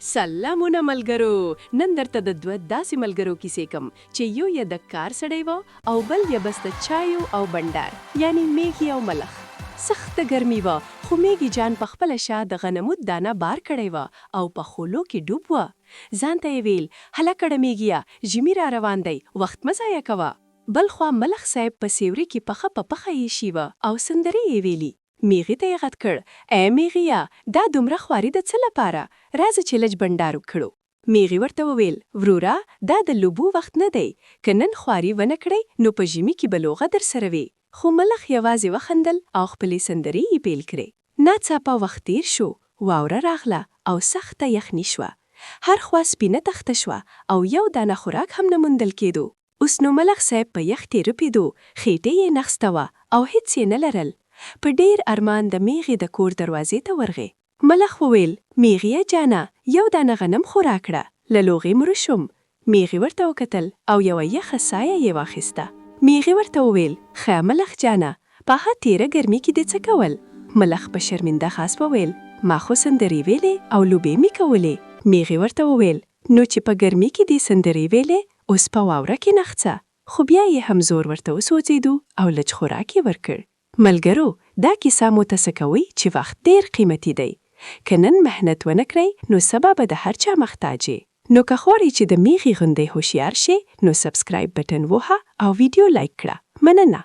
سلامونه ملګرو، نن درته د دوه داسې ملګرو کیسې کوم چې یو یې د کار سړی و او بل یې بس د چایو او بنډار یعنی میږي او ملخ. سخته ګرمي وه خو میږي جان په خپله شا د غنمو دانه بار کړی وه او په خولو کې ډوب وه. ځان ته یې ویل هلکړه میږیه ژمي را روان دی، وخت مه ضایع کوه. بل خوا ملخ صاحب په سیوري کې پخه په پخه ایښي وه او سندرې یې ویلي. میغې ته یې غږ کړ، ای میغیه، دا دومره خواري د څه لپاره؟ راځه چې لږ بنډار وکړو. میغې ورته وویل، وروره، دا د لوبو وخت نه دی، که نن خواري ونه کړئ نو په ژمي کې به لوغه درسره وي. خو ملخ یوازې وخندل او خپلې سندرې یې پیل کړې. ناڅاپه وخت تیر شو، واوره راغله او سخته یخني شوه. هر خوا سپینه تخته شوه او یو دانه خوراک هم نه موندل کېدو. اوس نو ملخ صاحب په یخ تېره پیدو، خېټې یې نخسته وه او هیڅ یې نه لرل. په ډیر ارمان د میغې د کور دروازې ته ورغی. ملخ وویل، میغیه جانه، یو دانه غنم خو راکړه، له لوغې مړه شوم. میغې ورته وکتل او یوه یخه سایه یې واخیسته. میغې ورته وویل، ښه ملخ جانه، په ها تیره ګرمي کې دې څه کول؟ ملخ په شرمنده خاص وویل، ما خو سندرې ویلې او لوبې مې کولې. میغې ورته وویل، نو چې په ګرمي کې دې سندرې ویلې، اوس په واوره کې نخڅه. خو بیا یې هم زور ورته وسوځېدو او لږ خوراک یې ورکړ. ملګرو، دا کیسه مو ته څه کوي چې وخت ډیر قیمتي دی. که نن محنت ونه کړئ نو سبا به د هر چا محتاج یې. نو که غواړئ چې د میغې غوندې هوښیار شئ نو سبسکرایب بټن ووهه او ویډیو لایک کړه. مننه.